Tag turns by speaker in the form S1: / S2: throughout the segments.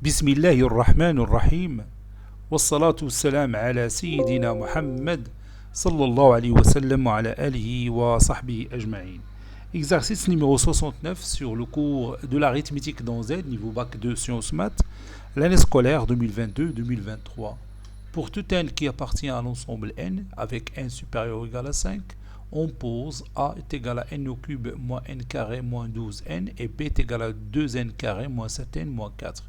S1: بسم الله الرحمن الرحيم والصلاة والسلام على سيدنا محمد صلى الله عليه وسلم وعلى آله وصحبه أجمعين. Exercice numéro 69 sur le cours de l'arithmétique dans Z, niveau bac 2 sciences maths, l'année scolaire 2022-2023. Pour tout n qui appartient à l'ensemble n avec n supérieur ou égal à 5, on pose a est égal à n au cube moins n carré moins 12n et b est égal à 2n carré moins 7n moins 4.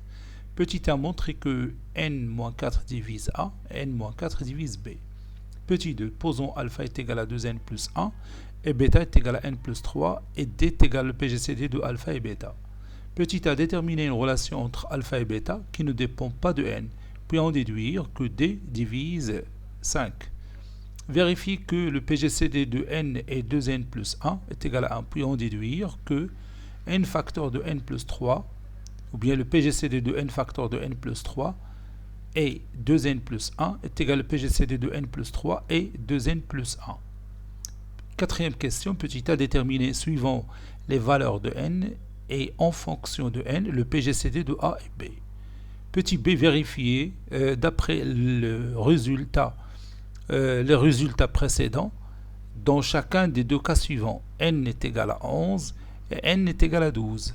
S1: Petit a montré que n-4 divise a, n-4 divise b. Petit 2, posons alpha est égal à 2n plus 1 et bêta est égal à n plus 3 et d est égal au PGCD de alpha et bêta. Petit a déterminé une relation entre alpha et bêta qui ne dépend pas de n, puis en déduire que d divise 5. Vérifier que le PGCD de n est 2n plus 1 est égal à 1, puis en déduire que n facteur de n plus 3 ou bien le PGCD de n facteur de n plus 3 et 2n plus 1 est égal au PGCD de n plus 3 et 2n plus 1. Quatrième question, petit a déterminé suivant les valeurs de n et en fonction de n le PGCD de a et b. Petit b vérifier d'après les résultats précédents dans chacun des deux cas suivants. N est égal à 11 et n est égal à 12.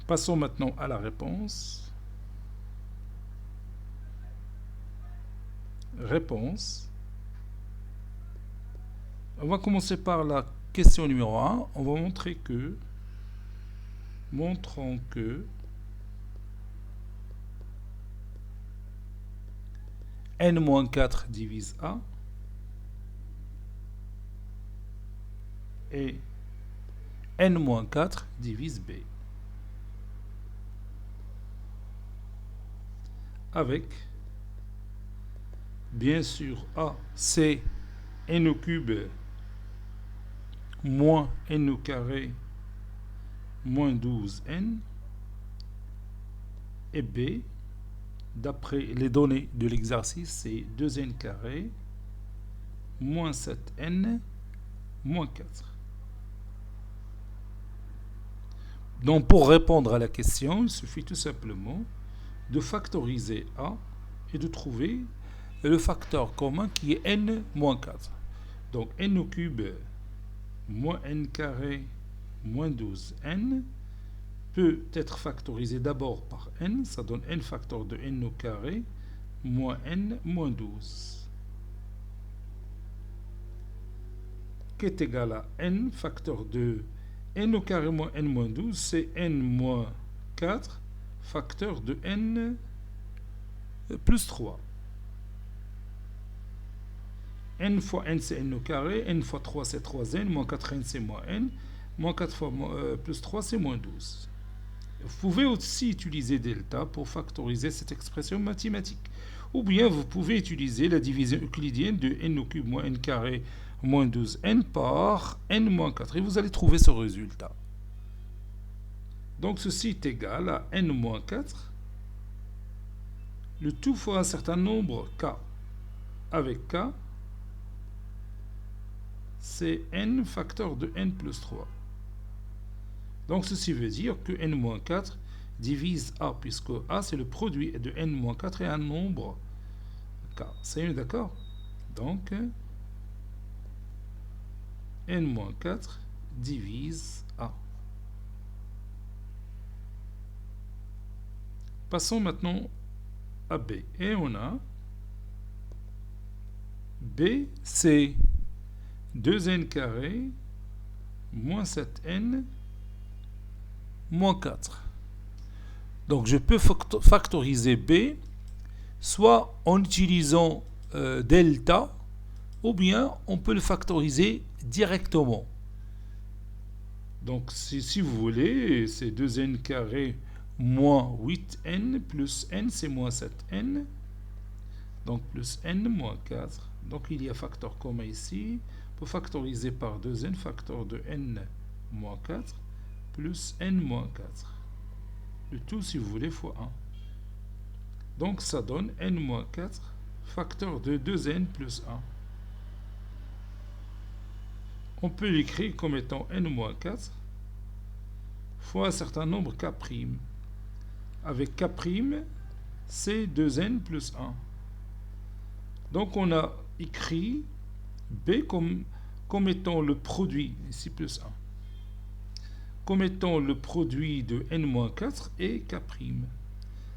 S1: Passons maintenant à la réponse. Réponse. On va commencer par la question numéro 1. On va montrer que, montrons que n-4 divise a et n-4 divise b. Avec, bien sûr, a, c'est n au cube moins n au carré moins 12n, et b, d'après les données de l'exercice, c'est 2n carré moins 7n moins 4. Donc pour répondre à la question, il suffit tout simplement de factoriser a et de trouver le facteur commun qui est n moins 4. Donc n au cube moins n carré moins 12n peut être factorisé d'abord par n, ça donne n facteur de n au carré moins n moins 12, qui est égal à n facteur de n au carré moins n moins 12, c'est n moins 4 facteur de n plus 3. n fois n c'est n au carré, n fois 3 c'est 3n, moins 4n c'est moins n, moins 4 fois plus 3 c'est moins 12. Vous pouvez aussi utiliser delta pour factoriser cette expression mathématique. Ou bien vous pouvez utiliser la division euclidienne de n au cube moins n carré moins 12n par n moins 4 et vous allez trouver ce résultat. Donc ceci est égal à n moins 4, le tout fois un certain nombre k. Avec k, c'est n facteur de n plus 3. Donc ceci veut dire que n moins 4 divise a, puisque a c'est le produit de n moins 4 et un nombre k. C'est d'accord? Donc n moins 4 divise a. Passons maintenant à B. Et on a B, c'est 2n carré moins 7n moins 4. Donc je peux factoriser B soit en utilisant delta, ou bien on peut le factoriser directement. Donc si vous voulez, c'est 2n carré moins 8n plus n, c'est moins 7n. Donc plus n moins 4. Donc il y a facteur commun ici. On peut factoriser par 2n, facteur de n moins 4, plus n moins 4. Le tout, si vous voulez, fois 1. Donc ça donne n moins 4, facteur de 2n plus 1. On peut l'écrire comme étant n moins 4 fois un certain nombre k'. avec K', c'est 2n plus 1. Donc on a écrit B comme étant le produit, ici plus 1, comme étant le produit de n-4 et K'.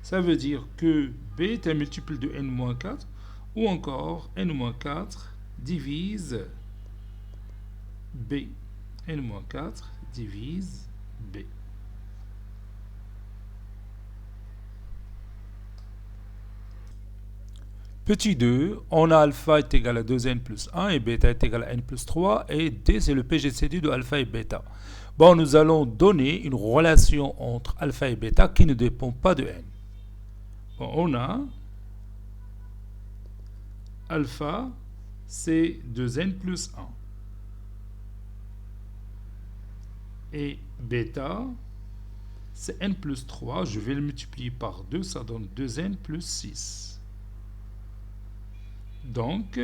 S1: Ça veut dire que B est un multiple de n-4, ou encore n-4 divise B. n-4 divise B. Petit 2, on a alpha est égal à 2n plus 1 et bêta est égal à n plus 3 et D c'est le PGCD de alpha et bêta. Bon, nous allons donner une relation entre alpha et bêta qui ne dépend pas de n. Bon, on a alpha c'est 2n plus 1 et bêta c'est n plus 3, je vais le multiplier par 2, ça donne 2n plus 6. Donc,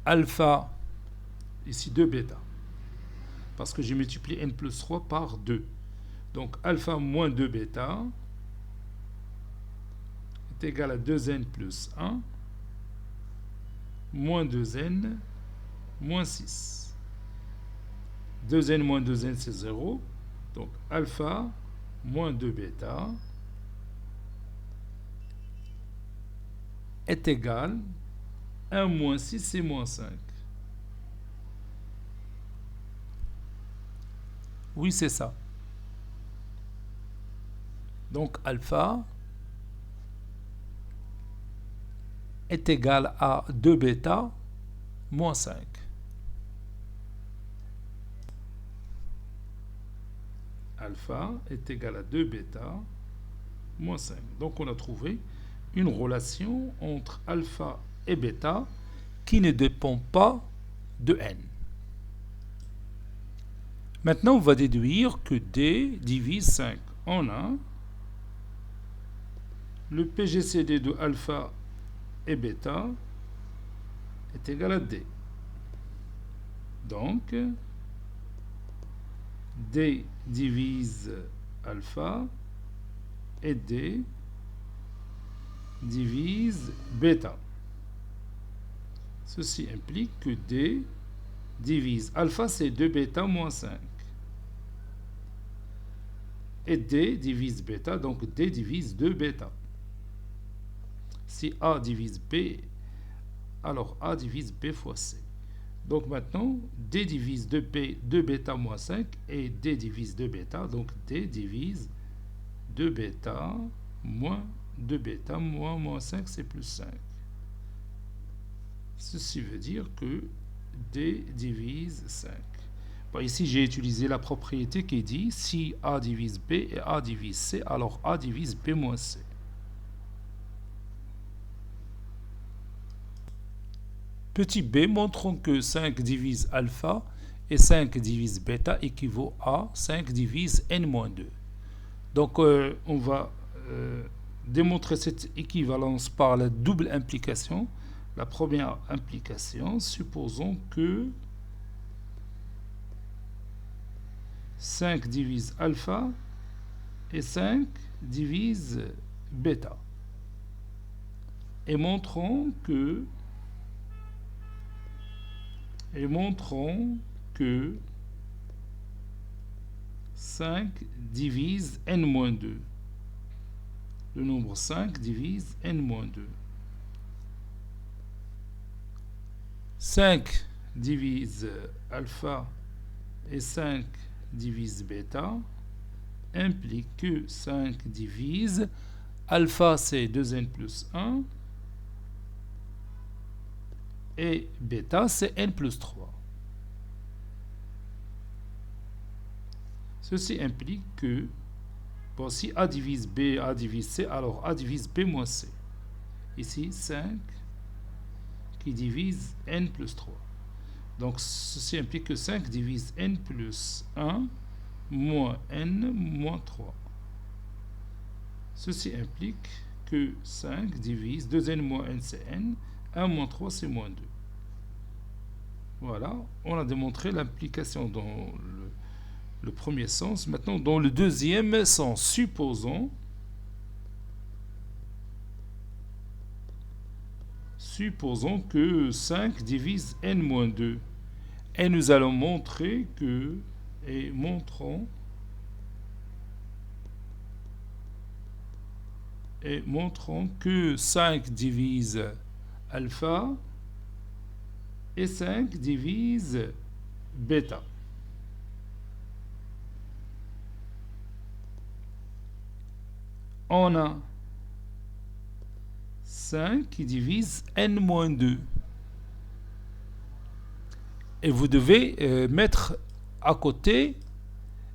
S1: alpha, ici 2 bêta, parce que j'ai multiplié n plus 3 par 2. Donc, alpha moins 2 bêta est égal à 2n plus 1 moins 2n moins 6. 2n moins 2n, c'est 0. Donc, alpha moins 2 bêta est égal à 1 moins 6 et moins 5. Oui, c'est ça. Donc, alpha est égal à 2 bêta moins 5. Alpha est égal à 2 bêta moins 5. Donc, on a trouvé une relation entre alpha et bêta qui ne dépend pas de n. Maintenant, on va déduire que D divise 5 en 1. Le PGCD de alpha et bêta est égal à D. Donc, D divise alpha et D divise bêta. Ceci implique que D divise alpha, c'est 2 bêta moins 5. Et D divise bêta, donc D divise 2 bêta. Si A divise B, alors A divise B fois C. Donc maintenant, D divise 2 bêta moins 5 et D divise 2 bêta, donc D divise 2 bêta moins 2 bêta moins 5, c'est plus 5. Ceci veut dire que D divise 5. Bon, ici, j'ai utilisé la propriété qui dit si A divise B et A divise C, alors A divise B moins C. Petit b, montrons que 5 divise alpha et 5 divise bêta équivaut à 5 divise n-2. Donc, on va démontrer cette équivalence par la double implication. La première implication, supposons que 5 divise alpha et 5 divise bêta. Et montrons que 5 divise n-2. Le nombre 5 divise n-2. 5 divise alpha et 5 divise bêta implique que 5 divise alpha, c'est 2n plus 1 et bêta, c'est n plus 3. Ceci implique que bon, si A divise B, A divise C, alors A divise B moins C. Ici, 5 qui divise n plus 3. Donc, ceci implique que 5 divise n plus 1 moins n moins 3. Ceci implique que 5 divise 2n moins n, c'est n. 1 moins 3, c'est moins 2. Voilà, on a démontré l'implication dans le premier sens. Maintenant, dans le deuxième sens, supposons que 5 divise n-2. Et nous allons montrer que, et montrons que 5 divise alpha et 5 divise bêta. On a 5 qui divise n-2. Et vous devez mettre à côté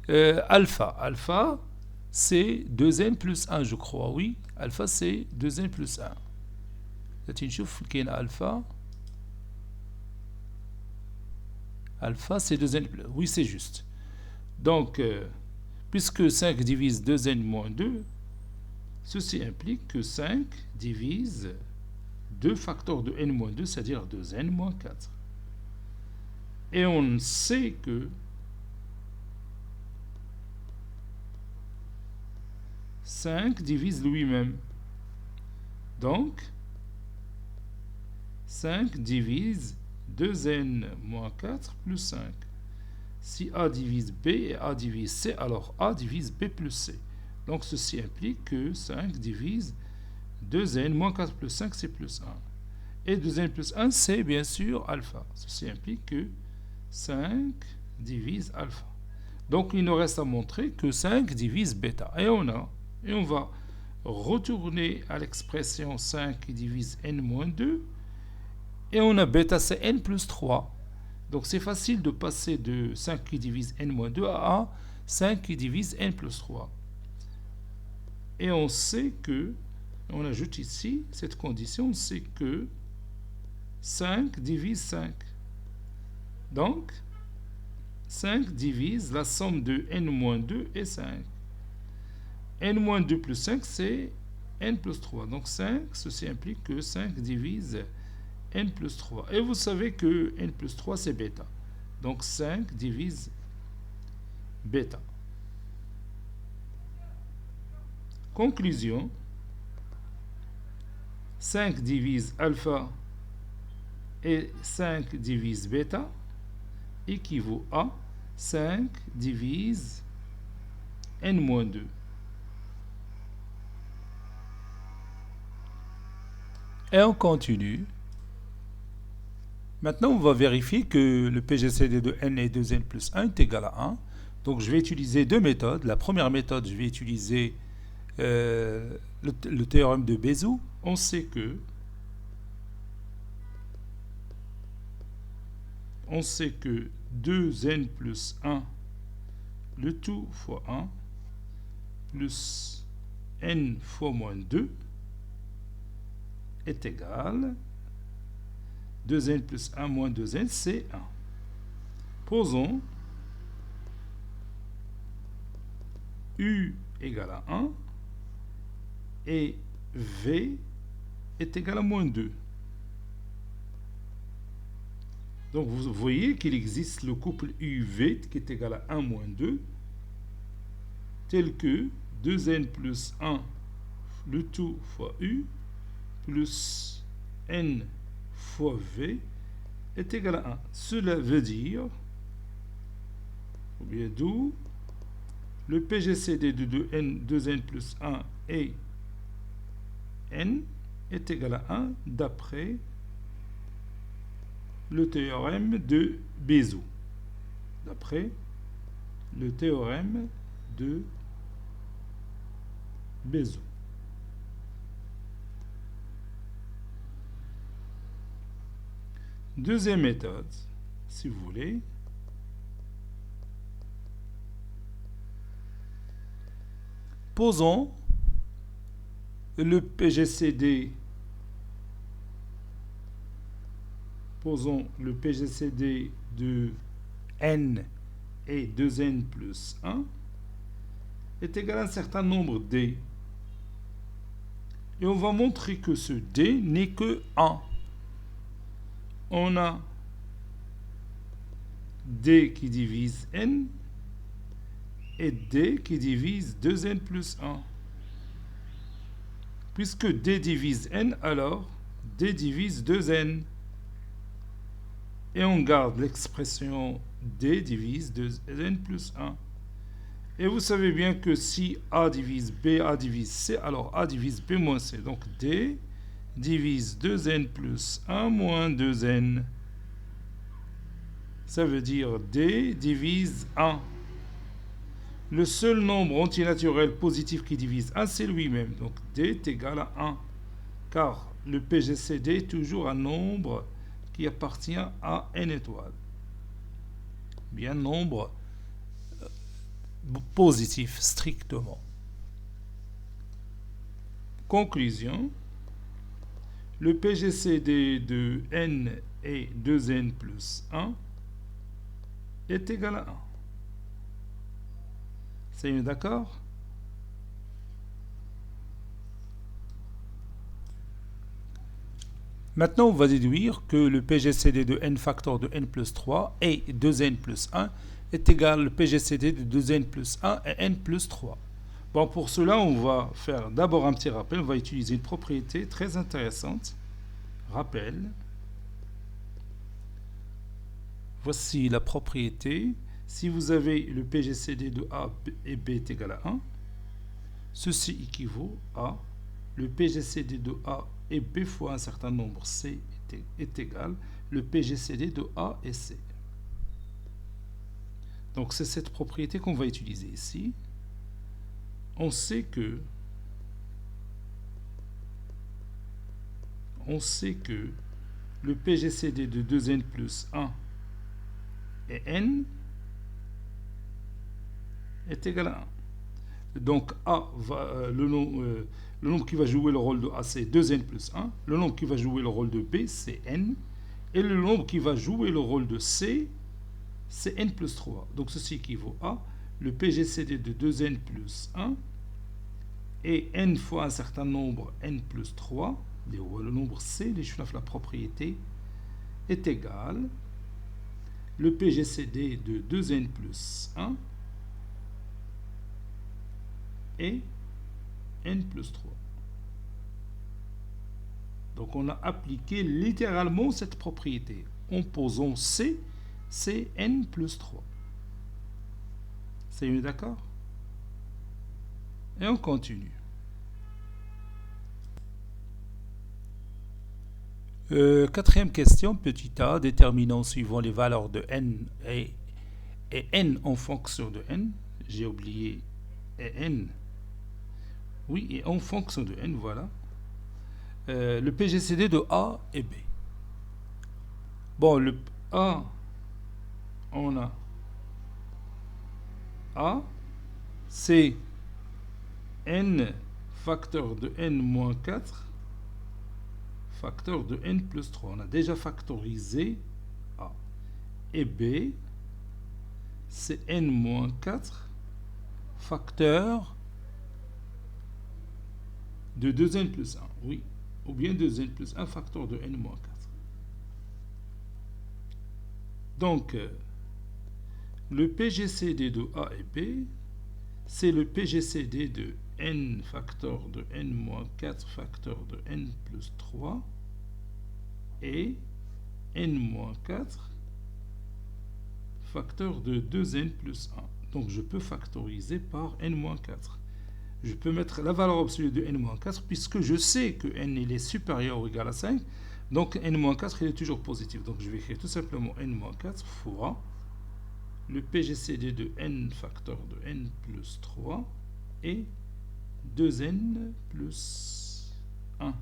S1: alpha. Alpha, c'est 2n plus 1, je crois. Oui, alpha, c'est 2n plus 1. نشوف كاين alpha. Alpha, c'est 2n plus 1. Oui, c'est juste. Donc, puisque 5 divise 2n moins 2, ceci implique que 5 divise 2 facteurs de n moins 2, c'est-à-dire 2n moins 4. Et on sait que 5 divise lui-même. Donc, 5 divise 2n moins 4 plus 5. Si A divise B et A divise C, alors A divise B plus C. Donc, ceci implique que 5 divise 2n moins 4 plus 5, c'est plus 1. Et 2n plus 1, c'est bien sûr alpha. Ceci implique que 5 divise alpha. Donc, il nous reste à montrer que 5 divise bêta. Et on va retourner à l'expression 5 qui divise n-2. Et on a bêta, c'est n plus 3. Donc, c'est facile de passer de 5 qui divise n-2 à 5 qui divise n plus 3. Et on sait que, on ajoute ici cette condition, c'est que 5 divise 5. Donc, 5 divise la somme de n-2 et 5. n-2 plus 5, c'est n plus 3. Donc 5, ceci implique que 5 divise n plus 3. Et vous savez que n plus 3, c'est bêta. Donc 5 divise bêta. Conclusion. 5 divise alpha et 5 divise bêta équivaut à 5 divise n-2. Et on continue. Maintenant, on va vérifier que le PGCD de n et 2n plus 1 est égal à 1. Donc, je vais utiliser deux méthodes. La première méthode, je vais utiliser le théorème de Bézout. On sait que on sait que 2n plus 1, le tout fois 1, plus n fois moins 2, est égal 2n plus 1 moins 2n, c'est 1. Posons U égale à 1 et V est égal à moins 2. Donc vous voyez qu'il existe le couple UV qui est égal à 1 moins 2, tel que 2n plus 1, le tout fois U, plus n fois V est égal à 1. Cela veut dire, ou bien d'où, le PGCD de 2n plus 1 et n est égal à 1 d'après le théorème de Bézout. D'après le théorème de Bézout. Deuxième méthode, si vous voulez. Posons le PGCD. Posons le PGCD de n et 2n plus 1 est égal à un certain nombre d. Et on va montrer que ce d n'est que 1. On a d qui divise n et D qui divise 2n plus 1. Puisque D divise n, alors D divise 2n. Et on garde l'expression D divise 2n plus 1. Et vous savez bien que si A divise B, A divise C, alors A divise B moins C. Donc D divise 2n plus 1 moins 2n. Ça veut dire D divise 1. Le seul nombre antinaturel positif qui divise 1, c'est lui-même. Donc D est égal à 1. Car le PGCD est toujours un nombre qui appartient à n étoiles. Bien, nombre positif strictement. Conclusion. Le PGCD de n et 2n plus 1 est égal à 1. C'est d'accord? Maintenant, on va déduire que le PGCD de n facteur de n plus 3 et 2n plus 1 est égal au PGCD de 2n plus 1 et n plus 3. Bon, pour cela, on va faire d'abord un petit rappel. On va utiliser une propriété très intéressante. Rappel. Voici la propriété. Si vous avez le PGCD de A et B est égal à 1, ceci équivaut à le PGCD de A et B fois un certain nombre C est égal le PGCD de A et C. Donc c'est cette propriété qu'on va utiliser ici. On sait que le PGCD de 2n plus 1 et n est égal à 1. Donc A va, le nombre qui va jouer le rôle de A, c'est 2n plus 1. Le nombre qui va jouer le rôle de B, c'est n. Et le nombre qui va jouer le rôle de C, c'est n plus 3. Donc ceci équivaut à le PGCD de 2n plus 1 et n fois un certain nombre n plus 3, le nombre C, la propriété, est égal le PGCD de 2n plus 1 et n plus 3. Donc on a appliqué littéralement cette propriété en posant C, c'est n plus 3. C'est d'accord? Et on continue. Quatrième question, petit a, déterminant suivant les valeurs de n et n en fonction de n. J'ai oublié et n. Oui, et en fonction de n, voilà. Le PGCD de A et B. Bon, le A, on a A, c'est n facteur de n moins 4 facteur de n plus 3. On a déjà factorisé A. Et B, c'est n moins 4 facteur de 2n plus 1. Oui, ou bien 2n plus 1 facteur de n moins 4. Donc, le PGCD de A et B, c'est le PGCD de n facteur de n moins 4 facteur de n plus 3 et n moins 4 facteur de 2n plus 1. Donc je peux factoriser par n moins 4. Je peux mettre la valeur absolue de n moins 4 puisque je sais que n il est supérieur ou égal à 5. Donc n moins 4 il est toujours positif. Donc je vais écrire tout simplement n moins 4 fois le PGCD de n facteur de n plus 3 et 2n plus 1.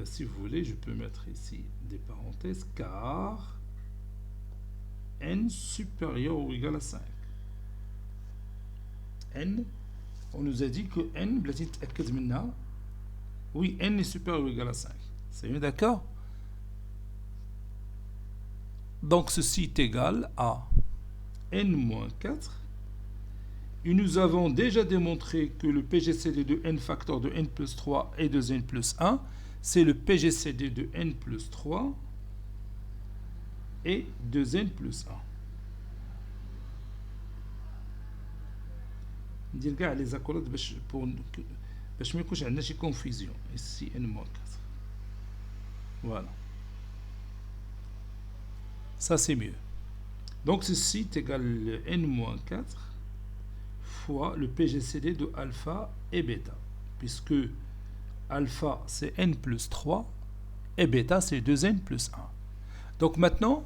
S1: Si vous voulez, je peux mettre ici des parenthèses, car n supérieur ou égal à 5. n, on nous a dit que n, oui, n est supérieur ou égal à 5. C'est bien d'accord? Donc ceci est égal à n moins 4. Et nous avons déjà démontré que le PGCD de n facteur de n plus 3 et de n plus 1, c'est le PGCD de n plus 3 et de n plus 1. ندير كاع لي زاكولات باش ما يكونش عندنا شي كونفيزيون. ici n-4. Voilà. Ça c'est mieux. Donc ceci est égal à n-4 fois le PGCD de alpha et bêta. Puisque alpha c'est n plus 3 et bêta c'est 2n plus 1. Donc maintenant,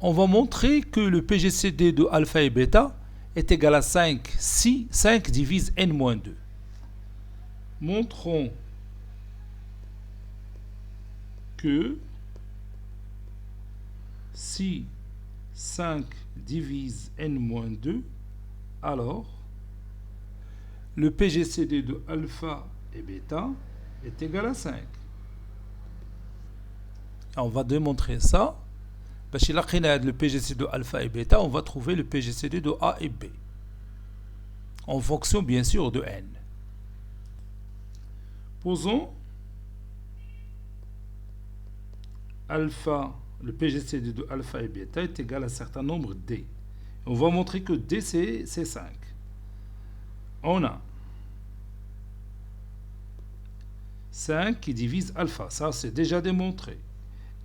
S1: on va montrer que le PGCD de alpha et bêta est égal à 5 si 5 divise n-2. Montrons que si 5 divise n-2, alors le PGCD de alpha et bêta est égal à 5. On va démontrer ça. Parce que le PGCD de alpha et bêta, on va trouver le PGCD de A et B. En fonction, bien sûr, de n. Posons alpha, le PGCD de alpha et bêta est égal à un certain nombre d. On va montrer que d, c'est 5. On a 5 qui divise alpha, ça c'est déjà démontré.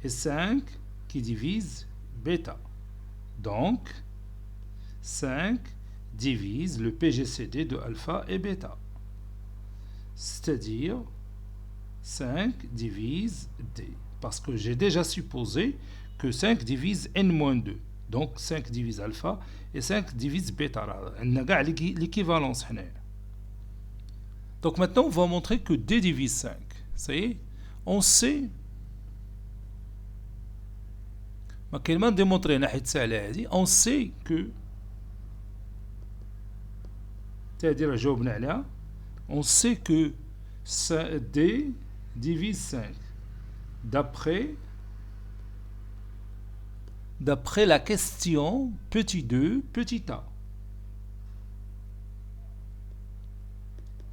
S1: Et 5 qui divise bêta. Donc, 5 divise le PGCD de alpha et bêta. C'est-à-dire, 5 divise d. Parce que j'ai déjà supposé que 5 divise n-2. Donc, 5 divise alpha et 5 divise bêta. On a l'équivalence. Donc, maintenant, on va montrer que d divise 5. Ça y est, on sait. On sait que on sait que D divise 5 d'après la question petit 2 petit a.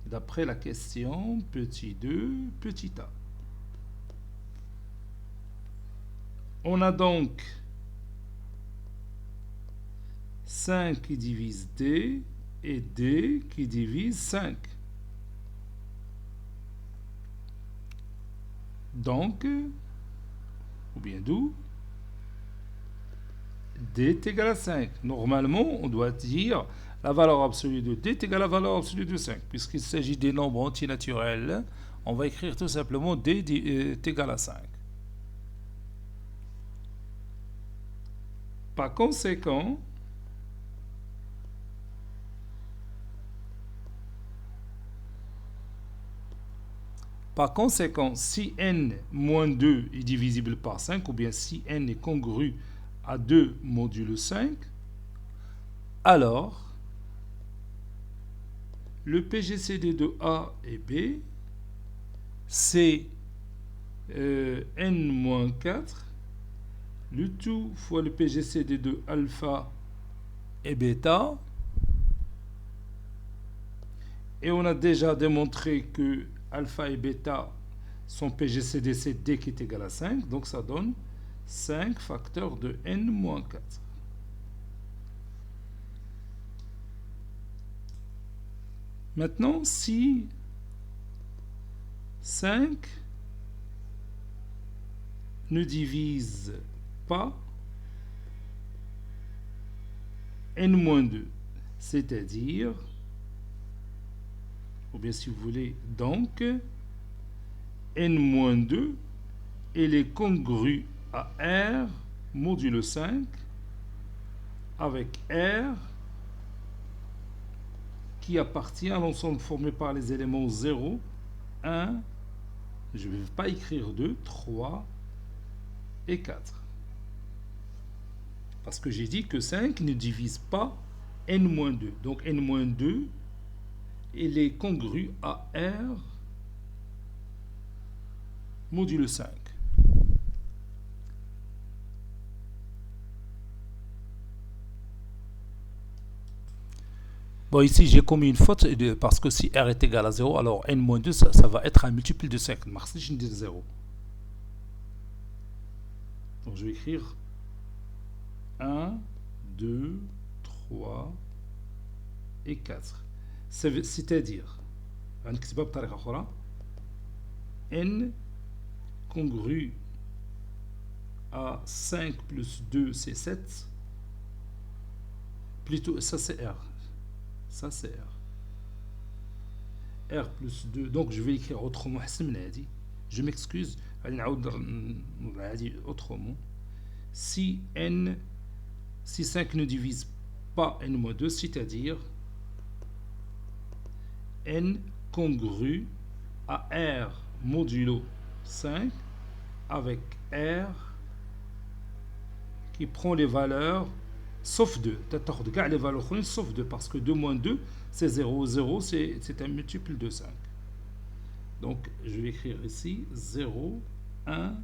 S1: D'après la question petit 2 petit a. On a donc 5 qui divise D et D qui divise 5. Donc, ou bien d'où D est égal à 5. Normalement, on doit dire la valeur absolue de D est égale à la valeur absolue de 5. Puisqu'il s'agit des nombres antinaturels, on va écrire tout simplement D est égal à 5. Par conséquent, si n-2 est divisible par 5, ou bien si n est congru à 2 modulo 5, alors le PGCD de A et B, c'est n-4, le tout fois le PGCD de alpha et bêta. Et on a déjà démontré que alpha et bêta, son PGCD c'est D qui est égal à 5. Donc ça donne 5 facteurs de n-4. Maintenant, si 5 ne divise pas n-2, c'est-à-dire, ou bien si vous voulez, donc, n-2, il est congru à R modulo 5 avec R qui appartient à l'ensemble formé par les éléments 0, 1, je ne vais pas écrire 2, 3 et 4. Parce que j'ai dit que 5 ne divise pas n-2. Donc n-2, il est congru à R modulo 5. Bon, ici j'ai commis une faute parce que si R est égal à 0, alors n-2 ça va être un multiple de 5. Merci, je dis 0. Donc je vais écrire 1, 2, 3 et 4. C'est-à-dire, هنكتبها بطريقة أخرى n congru à 5 plus 2 c'est 7. Plutôt, ça c'est R. Ça c'est R. R plus 2. Donc je vais écrire autrement. Je m'excuse. Autrement. Si 5 ne divise pas n-2, c'est-à-dire n congru à R modulo 5 avec R qui prend les valeurs sauf 2. Tu les valeurs sauf 2 parce que 2 moins 2 c'est 0. 0 c'est un multiple de 5. Donc je vais écrire ici 0, 1,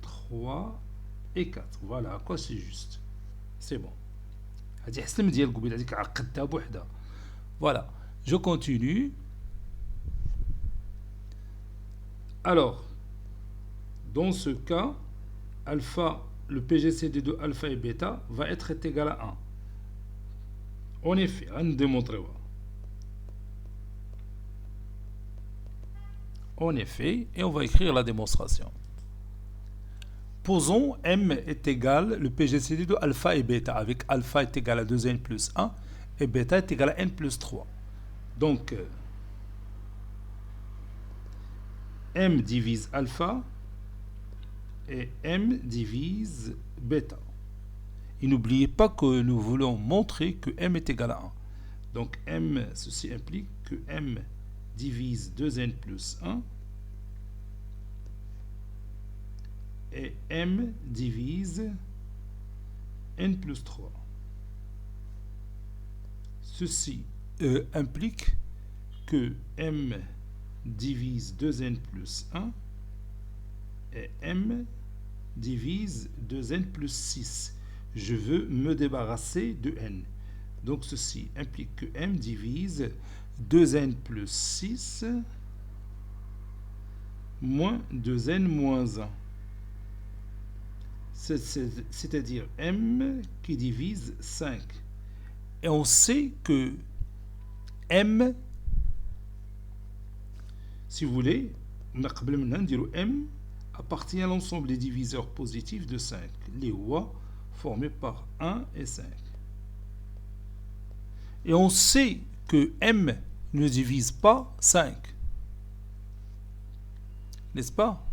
S1: 3 et 4. Voilà, quoi c'est juste. C'est bon. Voilà, je continue. Alors, dans ce cas, alpha, le PGCD de alpha et bêta va être égal à 1. En effet, on démontrer. En effet, et on va écrire la démonstration. Posons M est égal le PGCD de alpha et bêta, avec alpha est égal à 2n plus 1 et bêta est égal à n plus 3. Donc, M divise alpha et M divise bêta. Et n'oubliez pas que nous voulons montrer que M est égal à 1. Donc, M, ceci implique que M divise 2n plus 1 et M divise n plus 3. Ceci implique que M divise 2n plus 1 et M divise 2n plus 6. Je veux me débarrasser de n. Donc ceci implique que M divise 2n plus 6 moins 2n moins 1. C'est-à-dire M qui divise 5. Et on sait que M, si vous voulez, M appartient à l'ensemble des diviseurs positifs de 5, les OA formés par 1 et 5. Et on sait que M ne divise pas 5. N'est-ce pas?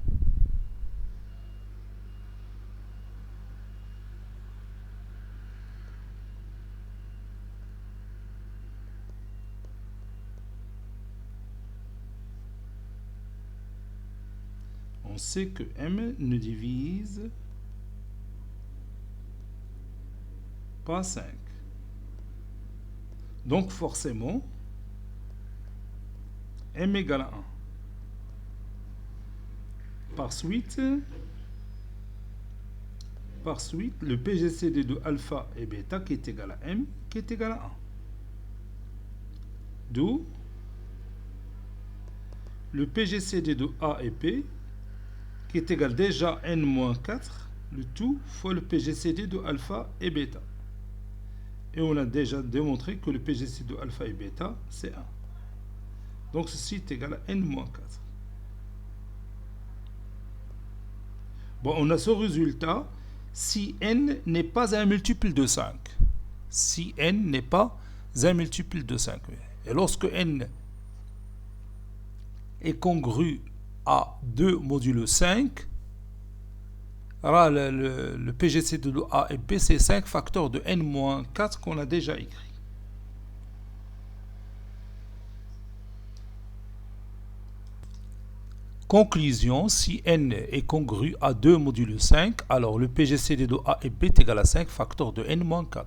S1: On sait que M ne divise pas 5. Donc forcément, M égale à 1. Par suite, le PGCD de alpha et bêta qui est égal à M qui est égal à 1. D'où le PGCD de A et P qui est égal déjà à n-4, le tout fois le PGCD de alpha et bêta. Et on a déjà démontré que le PGCD de alpha et bêta, c'est 1. Donc ceci est égal à n-4. Bon, on a ce résultat si n n'est pas un multiple de 5. Si n n'est pas un multiple de 5. Et lorsque n est congru à 2 modulo 5, alors le PGCD de A et B, c'est 5 facteurs de n-4 qu'on a déjà écrit. Conclusion, si n est congru à 2 modulo 5, alors le PGCD de A et B est égal à 5 facteurs de n-4,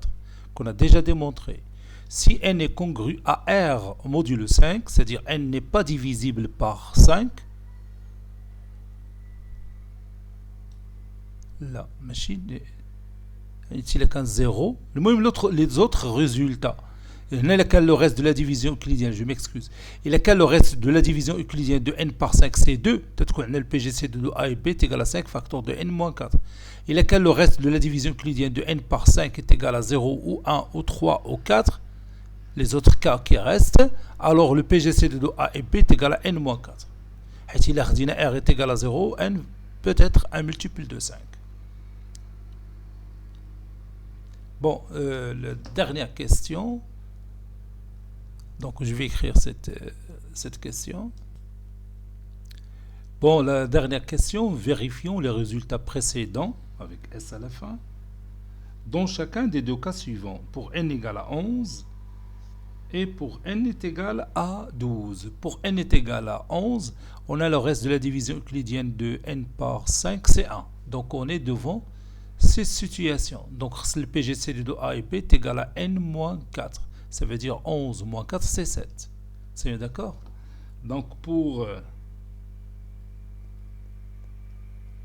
S1: qu'on a déjà démontré. Si n est congru à R modulo 5, c'est-à-dire n n'est pas divisible par 5, là, machine, il y a 0. Les autres résultats, هنا إلا كان le reste de la division euclidienne, je m'excuse. إلا كان le reste de la division euclidienne de n par 5 c'est 2, تتكون عندنا le PGC de A et B est égal à 5 facteur de n moins 4. إلا كان le reste de la division euclidienne de n par 5 est égal à 0 ou 1 ou 3 ou 4, les autres cas qui restent, alors le PGC de A et B est égal à n moins 4. حيث إلا خدينا R est égal à 0, n peut être un multiple de 5. Bon, la dernière question. Donc, je vais écrire cette question. Bon, la dernière question, vérifions les résultats précédents, avec S à la fin, dans chacun des deux cas suivants. Pour n égale à 11 et pour n est égal à 12. Pour n est égal à 11, on a le reste de la division euclidienne de n par 5, c'est 1. Donc, on est devant cette situation. Donc, le PGC de A et B est égal à n moins 4. Ça veut dire 11 moins 4, c'est 7. C'est bien d'accord? Donc, pour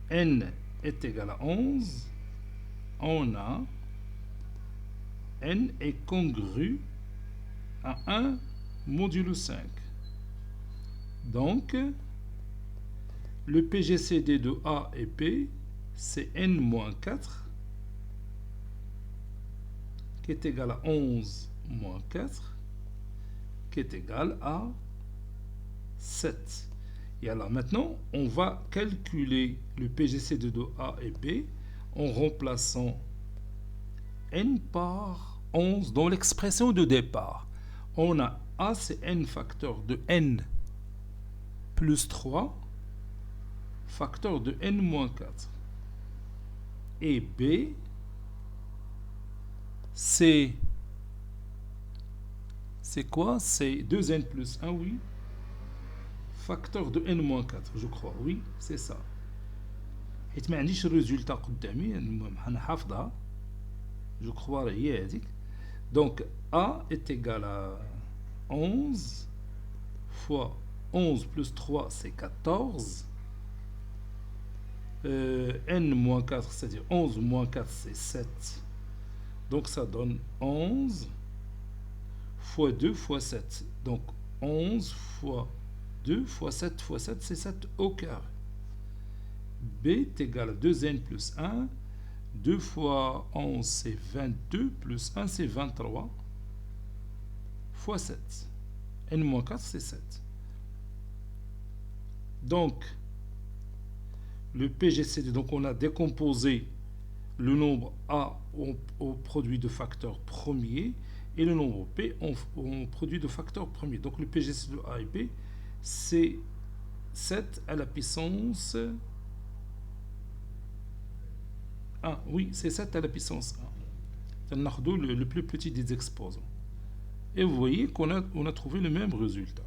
S1: n est égal à 11, on a n est congru à 1 modulo 5. Donc, le PGCD de A et B, c'est n moins 4, qui est égal à 11 moins 4, qui est égal à 7. Et alors maintenant, on va calculer le PGC de A et B en remplaçant n par 11 dans l'expression de départ. On a A, c'est n facteur de n plus 3, facteur de n moins 4. Et B, c'est quoi? C'est 2n plus 1, oui. Facteur de n moins 4, je crois. Oui, c'est ça. حيت ما عنديش الريزولتا قدامي المهم انا حافظها je crois هي هذيك. Donc A est égal à 11 fois 11 plus 3 c'est 14. N moins 4, c'est-à-dire 11 moins 4 c'est 7. Donc ça donne 11 fois 2 fois 7. Donc 11 fois 2 fois 7 fois 7, c'est 7 au carré. B est égal à 2n plus 1. 2 fois 11, c'est 22, plus 1, c'est 23, fois 7. n moins 4, c'est 7. Donc, le PGCD, donc on a décomposé le nombre A au produit de facteur premier et le nombre P en produit de facteur premier. Donc, le PGCD de A et B, c'est 7 à la puissance 1. Oui, c'est 7 à la puissance 1. C'est le plus petit des exposants. Et vous voyez qu'on a trouvé le même résultat.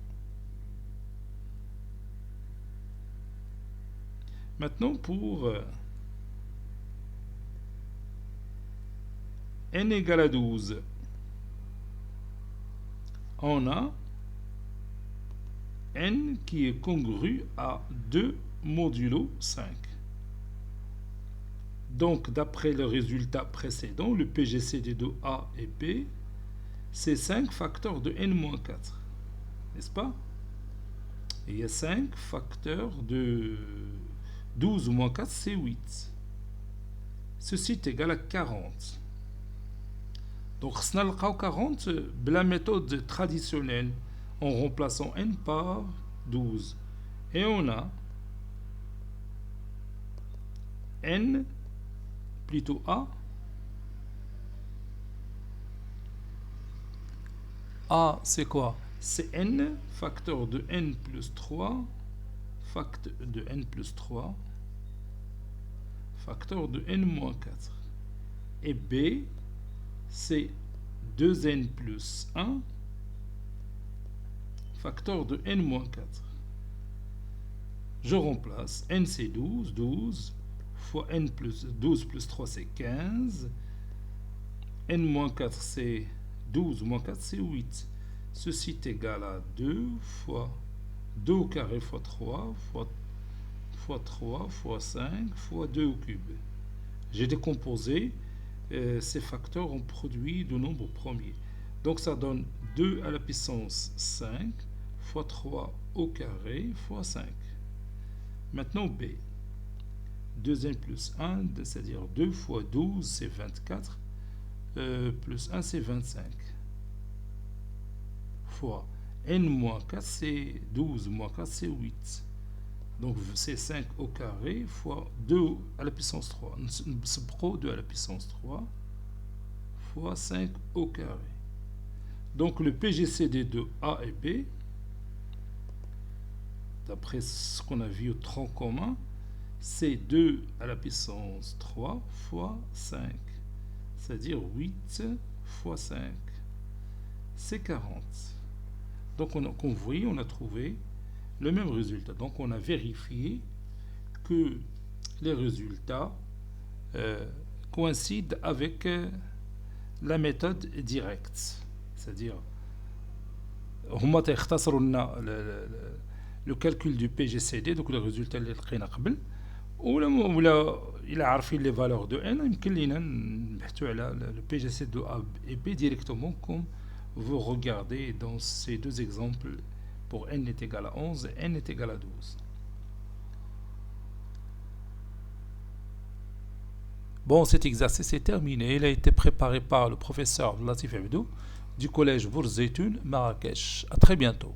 S1: Maintenant, pour n égale à 12, on a n qui est congru à 2 modulo 5. Donc, d'après le résultat précédent, le PGCD de A et B, c'est 5 facteurs de n-4. N'est-ce pas? Et il y a 5 facteurs de 12 moins 4, c'est 8. Ceci est égal à 40. Donc, on a 40 de la méthode traditionnelle en remplaçant n par 12. Et on a n plutôt A. A, c'est quoi? C'est n, facteur de n plus 3, facteur de n plus 3, facteur de n moins 4. Et B, c'est 2n plus 1, facteur de n moins 4. Je remplace, n c'est 12, 12, fois n plus 12 plus 3 c'est 15, n moins 4 c'est 12 moins 4 c'est 8. Ceci est égal à 2 fois 2 au carré fois 3 fois 3 fois 5 fois 2 au cube. J'ai décomposé ces facteurs en produits de nombres premiers. Donc ça donne 2 à la puissance 5 fois 3 au carré fois 5. Maintenant B. 2n plus 1, c'est-à-dire 2 fois 12, c'est 24. Plus 1, c'est 25. Fois n moins 4, c'est 12, moins 4, c'est 8. Donc c'est 5 au carré fois 2 à la puissance 3. 2 à la puissance 3 fois 5 au carré. Donc le PGCD de A et B, d'après ce qu'on a vu au tronc commun, c'est 2 à la puissance 3 fois 5. C'est-à-dire 8 fois 5. C'est 40. Donc comme vous voyez, on a trouvé le même résultat. Donc on a vérifié que les résultats coïncident avec la méthode directe. C'est-à-dire, هما تيختصروا لنا le calcul du PGCD, donc le résultat اللي لقينا قبل، ولا إلا عارفين les valeurs de n يمكن لينا نبحثوا على le PGCD de A et B directement comme vous regardez dans ces deux exemples pour n est égal à 11 et n est égal à 12. Bon, cet exercice est terminé. Il a été préparé par le professeur Latif Abdou du collège Bourzeitoun, Marrakech. À très bientôt.